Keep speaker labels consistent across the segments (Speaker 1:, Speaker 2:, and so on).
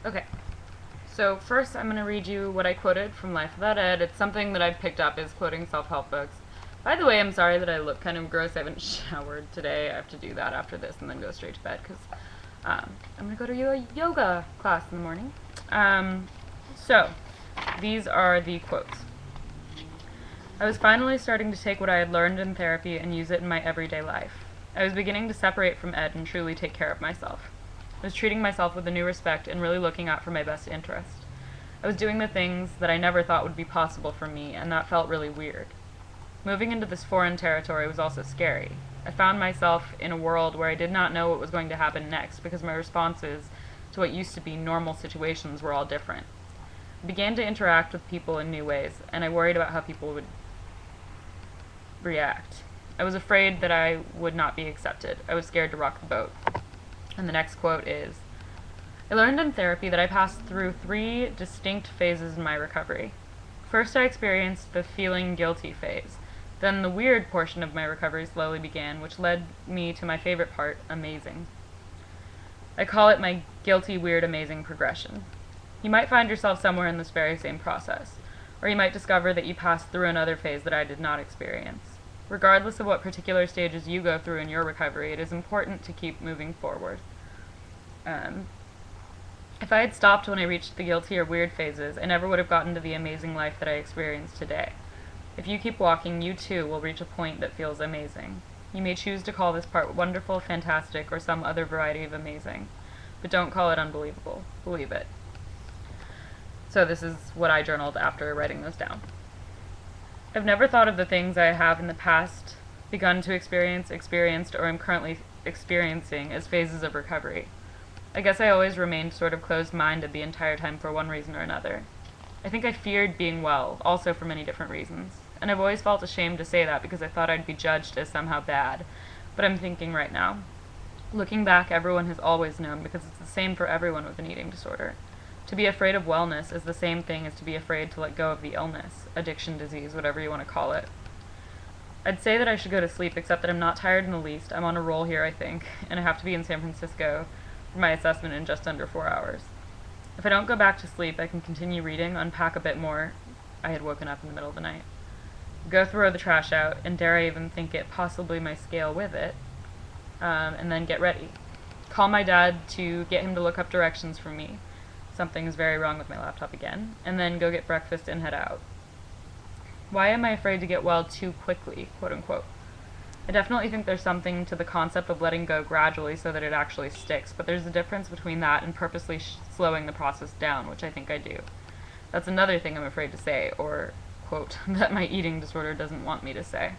Speaker 1: Okay, so first I'm going to read you what I quoted from Life Without Ed. It's something that I've picked up is quoting self-help books. By the way, I'm sorry that I look kind of gross. I haven't showered today. I have to do that after this and then go straight to bed because I'm going to go to a yoga class in the morning. So, these are the quotes. I was finally starting to take what I had learned in therapy and use it in my everyday life. I was beginning to separate from Ed and truly take care of myself. I was treating myself with a new respect and really looking out for my best interest. I was doing the things that I never thought would be possible for me, and that felt really weird. Moving into this foreign territory was also scary. I found myself in a world where I did not know what was going to happen next because my responses to what used to be normal situations were all different. I began to interact with people in new ways, and I worried about how people would react. I was afraid that I would not be accepted. I was scared to rock the boat. And the next quote is, I learned in therapy that I passed through 3 distinct phases in my recovery. First, I experienced the feeling guilty phase. Then the weird portion of my recovery slowly began, which led me to my favorite part, amazing. I call it my guilty, weird, amazing progression. You might find yourself somewhere in this very same process, or you might discover that you passed through another phase that I did not experience. Regardless of what particular stages you go through in your recovery, it is important to keep moving forward. If I had stopped when I reached the guilty or weird phases, I never would have gotten to the amazing life that I experience today. If you keep walking, you too will reach a point that feels amazing. You may choose to call this part wonderful, fantastic, or some other variety of amazing, but don't call it unbelievable. Believe it. So this is what I journaled after writing those down. I've never thought of the things I have in the past begun to experience, experienced, or am currently experiencing as phases of recovery. I guess I always remained sort of closed-minded the entire time for one reason or another. I think I feared being well, also for many different reasons. And I've always felt ashamed to say that because I thought I'd be judged as somehow bad. But I'm thinking right now. Looking back, everyone has always known because it's the same for everyone with an eating disorder. To be afraid of wellness is the same thing as to be afraid to let go of the illness, addiction, disease, whatever you want to call it. I'd say that I should go to sleep, except that I'm not tired in the least. I'm on a roll here, I think, and I have to be in San Francisco for my assessment in just under 4 hours. If I don't go back to sleep, I can continue reading, unpack a bit more. I had woken up in the middle of the night. Go throw the trash out, and dare I even think it, possibly my scale with it, and then get ready. Call my dad to get him to look up directions for me. Something is very wrong with my laptop again. And then go get breakfast and head out. Why am I afraid to get well too quickly, quote unquote? I definitely think there's something to the concept of letting go gradually so that it actually sticks, but there's a difference between that and purposely slowing the process down, which I think I do. That's another thing I'm afraid to say, or, quote, that my eating disorder doesn't want me to say.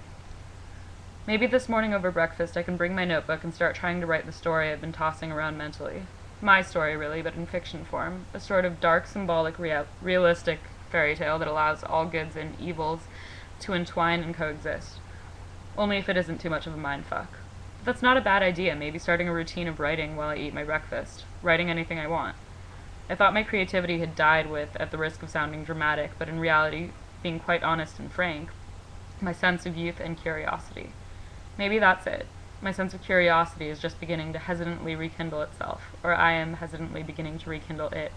Speaker 1: Maybe this morning over breakfast I can bring my notebook and start trying to write the story I've been tossing around mentally. My story, really, but in fiction form. A sort of dark, symbolic, realistic fairy tale that allows all goods and evils to entwine and coexist. Only if it isn't too much of a mindfuck. That's not a bad idea, maybe starting a routine of writing while I eat my breakfast. Writing anything I want. I thought my creativity had died with, at the risk of sounding dramatic, but in reality, being quite honest and frank, my sense of youth and curiosity. Maybe that's it. My sense of curiosity is just beginning to hesitantly rekindle itself, or I am hesitantly beginning to rekindle it,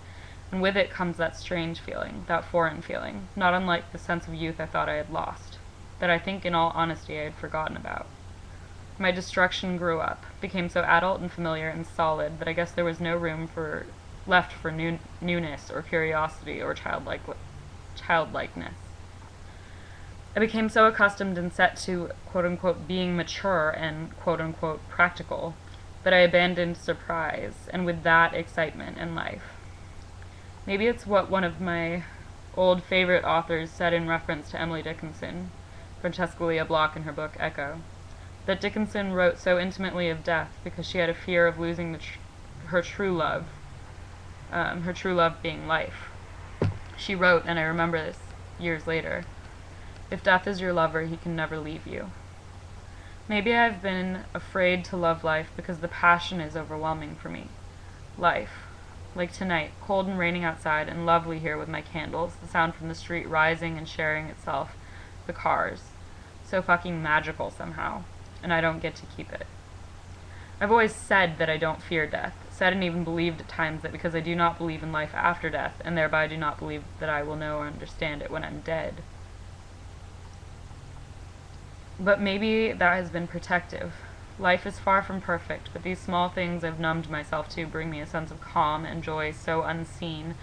Speaker 1: and with it comes that strange feeling, that foreign feeling, not unlike the sense of youth I thought I had lost, that I think in all honesty I had forgotten about. My destruction grew up, became so adult and familiar and solid that I guess there was no room left for newness or curiosity or childlikeness. I became so accustomed and set to, quote-unquote, being mature and, quote-unquote, practical, that I abandoned surprise, and with that, excitement in life. Maybe it's what one of my old favorite authors said in reference to Emily Dickinson, Francesca Lia Block in her book Echo, that Dickinson wrote so intimately of death because she had a fear of losing her true love being life. She wrote, and I remember this years later, "If death is your lover, he can never leave you." Maybe I've been afraid to love life because the passion is overwhelming for me. Life. Like tonight, cold and raining outside, and lovely here with my candles, the sound from the street rising and sharing itself, the cars. So fucking magical somehow, and I don't get to keep it. I've always said that I don't fear death, said and even believed at times that because I do not believe in life after death, and thereby do not believe that I will know or understand it when I'm dead. But maybe that has been protective. Life is far from perfect, but these small things I've numbed myself to bring me a sense of calm and joy so unseen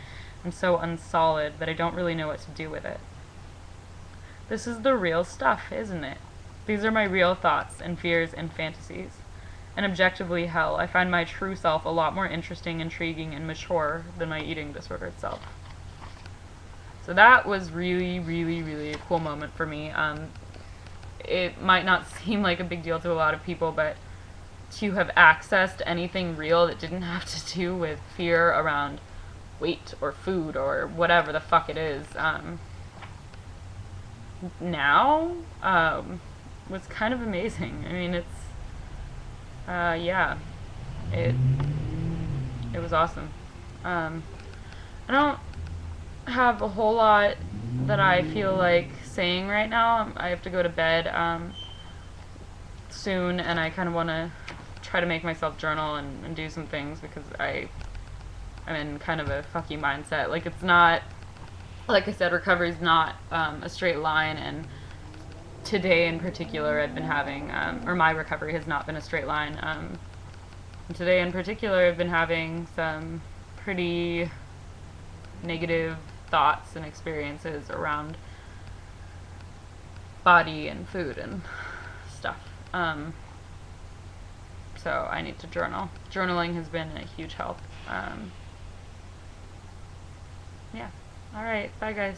Speaker 1: and so unsolid that I don't really know what to do with it. This is the real stuff, isn't it? These are my real thoughts and fears and fantasies. And objectively, hell, I find my true self a lot more interesting, intriguing, and mature than my eating disorder itself. So that was really, really, really a cool moment for me. It might not seem like a big deal to a lot of people, but to have accessed anything real that didn't have to do with fear around weight or food or whatever the fuck it is, now, was kind of amazing. I mean, it's, yeah, it was awesome. I don't have a whole lot that I feel like saying right now. I have to go to bed soon, and I kind of want to try to make myself journal and do some things because I'm in kind of a fuck you mindset. Like, it's not, like I said, recovery's not a straight line, and today in particular I've been having, or my recovery has not been a straight line. And today in particular I've been having some pretty negative thoughts and experiences around body and food and stuff. So I need to journal. Journaling has been a huge help. Yeah. Alright, bye guys.